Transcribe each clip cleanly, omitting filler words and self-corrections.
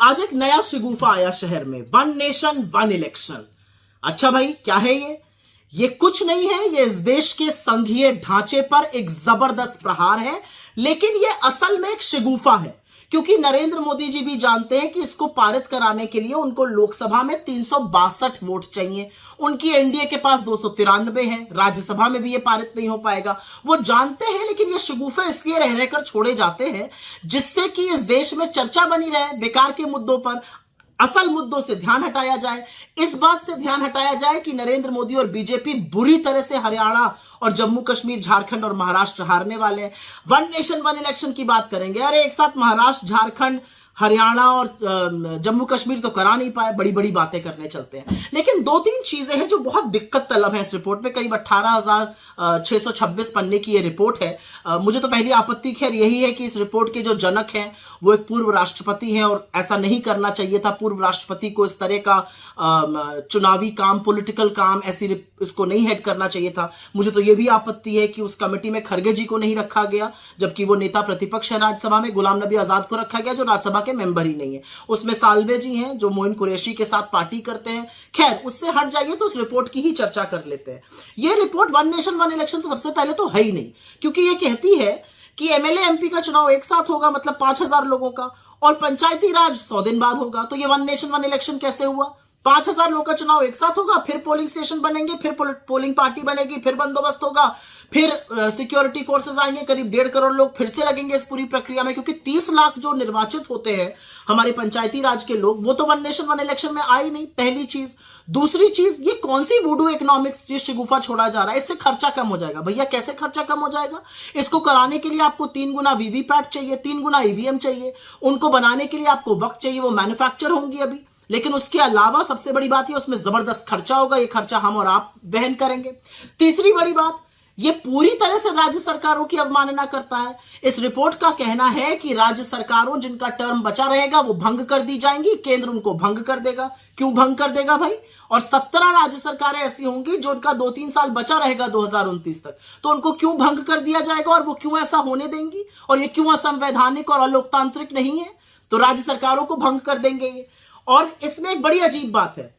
आज एक नया शिगुफा आया शहर में, वन नेशन वन इलेक्शन। अच्छा भाई, क्या है ये कुछ नहीं है, ये इस देश के संघीय ढांचे पर एक जबरदस्त प्रहार है। लेकिन ये असल में एक शिगुफा है, क्योंकि नरेंद्र मोदी जी भी जानते हैं कि इसको पारित कराने के लिए उनको लोकसभा में 362 वोट चाहिए। उनकी एनडीए के पास 293 है, राज्यसभा में भी ये पारित नहीं हो पाएगा, वो जानते हैं। लेकिन ये शिगुफे इसलिए रह रहकर छोड़े जाते हैं जिससे कि इस देश में चर्चा बनी रहे बेकार के मुद्दों पर, असल मुद्दों से ध्यान हटाया जाए। इस बात से ध्यान हटाया जाए कि नरेंद्र मोदी और बीजेपी बुरी तरह से हरियाणा और जम्मू कश्मीर, झारखंड और महाराष्ट्र हारने वाले हैं। वन नेशन वन इलेक्शन की बात करेंगे, अरे एक साथ महाराष्ट्र, झारखंड, हरियाणा और जम्मू कश्मीर तो करा नहीं पाए, बड़ी बड़ी बातें करने चलते हैं। लेकिन दो तीन चीजें हैं जो बहुत दिक्कत तलब है इस रिपोर्ट में। करीब 18,626 पन्ने की ये रिपोर्ट है। मुझे तो पहली आपत्ति खैर यही है कि इस रिपोर्ट के जो जनक हैं वो एक पूर्व राष्ट्रपति हैं, और ऐसा नहीं करना चाहिए था। पूर्व राष्ट्रपति को इस तरह का चुनावी काम, पॉलिटिकल काम ऐसी इसको नहीं हेड करना चाहिए था। मुझे तो ये भी आपत्ति है कि उस कमेटी में खरगे जी को नहीं रखा गया, जबकि वो नेता प्रतिपक्ष है राज्यसभा में। गुलाम नबी आजाद को रखा गया जो राज्यसभा के मेंबर ही नहीं है। उसमें साल्वे जी हैं जो मोइन कुरैशी के साथ पार्टी करते हैं। खैर, उससे हट जाइए तो उस रिपोर्ट की ही चर्चा कर लेते हैं। यह report one nation one election तो सबसे पहले तो है ही नहीं, क्योंकि यह कहती है कि एमएलए एमपी का चुनाव एक साथ होगा, मतलब 5,000 लोगों का, और पंचायती राज 100 दिन बाद होगा। तो ये वन नेशन वन इलेक्शन कैसे हुआ? 5,000 लोगों का चुनाव एक साथ होगा, फिर पोलिंग स्टेशन बनेंगे, फिर पोलिंग पार्टी बनेगी, फिर बंदोबस्त होगा, फिर सिक्योरिटी फोर्सेस आएंगे, करीब 1.5 करोड़ लोग फिर से लगेंगे इस पूरी प्रक्रिया में, क्योंकि 30 लाख जो निर्वाचित होते हैं हमारे पंचायती राज के लोग, वो तो वन नेशन वन इलेक्शन में आई नहीं, पहली चीज। दूसरी चीज, ये कौन सी वुडू इकोनॉमिक्स ये शिगुफा छोड़ा जा रहा है? इससे खर्चा कम हो जाएगा। भैया कैसे खर्चा कम हो जाएगा? इसको कराने के लिए आपको 3 गुना वीवीपैट चाहिए, 3 गुना ईवीएम चाहिए, उनको बनाने के लिए आपको वक्त चाहिए, वो मैन्युफैक्चर होंगी अभी। लेकिन उसके अलावा सबसे बड़ी बात है उसमें जबरदस्त खर्चा होगा, ये खर्चा हम और आप वहन करेंगे। तीसरी बड़ी बात, ये पूरी तरह से राज्य सरकारों की अवमानना करता है। इस रिपोर्ट का कहना है कि राज्य सरकारों जिनका टर्म बचा रहेगा वो भंग कर दी जाएंगी, केंद्र उनको भंग कर देगा। क्यों भंग कर देगा भाई? और 17 राज्य सरकारें ऐसी होंगी जो उनका 2-3 साल बचा रहेगा 2029 तक, तो उनको क्यों भंग कर दिया जाएगा और वो क्यों ऐसा होने देंगी? और ये क्यों असंवैधानिक और अलोकतांत्रिक नहीं है? तो राज्य सरकारों को भंग कर देंगे ये। और इसमें एक बड़ी अजीब बात है,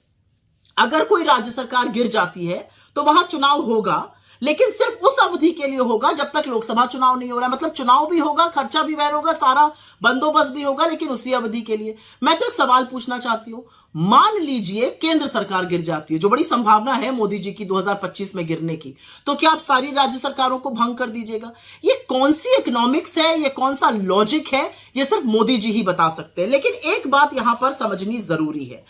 अगर कोई राज्य सरकार गिर जाती है तो वहां चुनाव होगा, लेकिन सिर्फ उस अवधि के लिए होगा जब तक लोकसभा चुनाव नहीं हो रहा है। मतलब चुनाव भी होगा, खर्चा भी वहन होगा, सारा बंदोबस्त भी होगा, लेकिन उसी अवधि के लिए। मैं तो एक सवाल पूछना चाहती हूं, मान लीजिए केंद्र सरकार गिर जाती है, जो बड़ी संभावना है मोदी जी की 2025 में गिरने की, तो क्या आप सारी राज्य सरकारों को भंग कर दीजिएगा? ये कौन सी इकोनॉमिक्स है, ये कौन सा लॉजिक है? ये सिर्फ मोदी जी ही बता सकते हैं। लेकिन एक बात यहां पर समझनी जरूरी है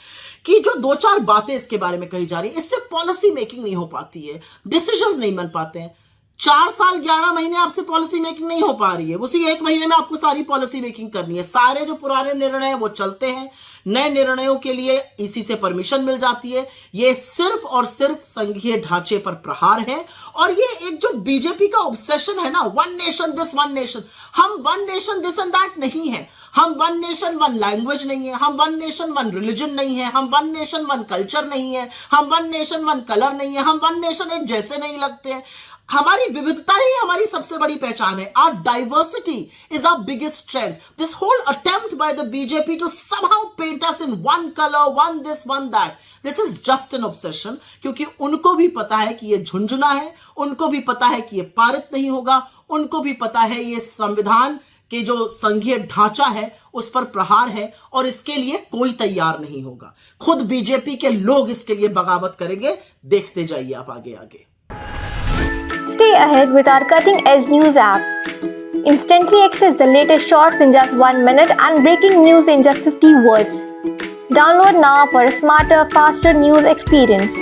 कि जो 2-4 बातें इसके बारे में कही जा रही है, इससे पॉलिसी मेकिंग नहीं हो पाती है, डिसीजंस नहीं बन पाते हैं। 4 साल 11 महीने आपसे पॉलिसी मेकिंग नहीं हो पा रही है, उसी 1 महीने में आपको सारी पॉलिसी मेकिंग करनी है। सारे जो पुराने निर्णय हैं वो चलते हैं, नए निर्णयों के लिए इसी से परमिशन मिल जाती है। ये सिर्फ और सिर्फ संघीय ढांचे पर प्रहार है। और ये एक जो बीजेपी का ऑब्सेशन है ना, one nation this one nation, हम one nation this and that नहीं है, हम वन नेशन वन लैंग्वेज नहीं है, हम वन नेशन वन रिलीजन नहीं है, हम वन नेशन वन कल्चर नहीं है, हम वन नेशन वन कलर नहीं है, हम वन नेशन एक जैसे नहीं लगते हैं। हमारी विविधता ही हमारी सबसे बड़ी पहचान है। Our diversity is our biggest strength. This whole attempt by the BJP to somehow paint us in one color, one this, one that, this is just an obsession. क्योंकि उनको भी पता है कि ये झुंझुना है, उनको भी पता है कि ये पारित नहीं होगा, उनको भी पता है ये संविधान के जो संघीय ढांचा है उस पर प्रहार है, और इसके लिए कोई तैयार नहीं होगा। खुद बीजेपी के लोग इसके लिए बगावत करेंगे। देखते जाइए आप आगे आगे। Stay ahead with our cutting-edge news app. Instantly access the latest shorts in just 1 minute and breaking news in just 50 words. Download now for a smarter, faster news experience.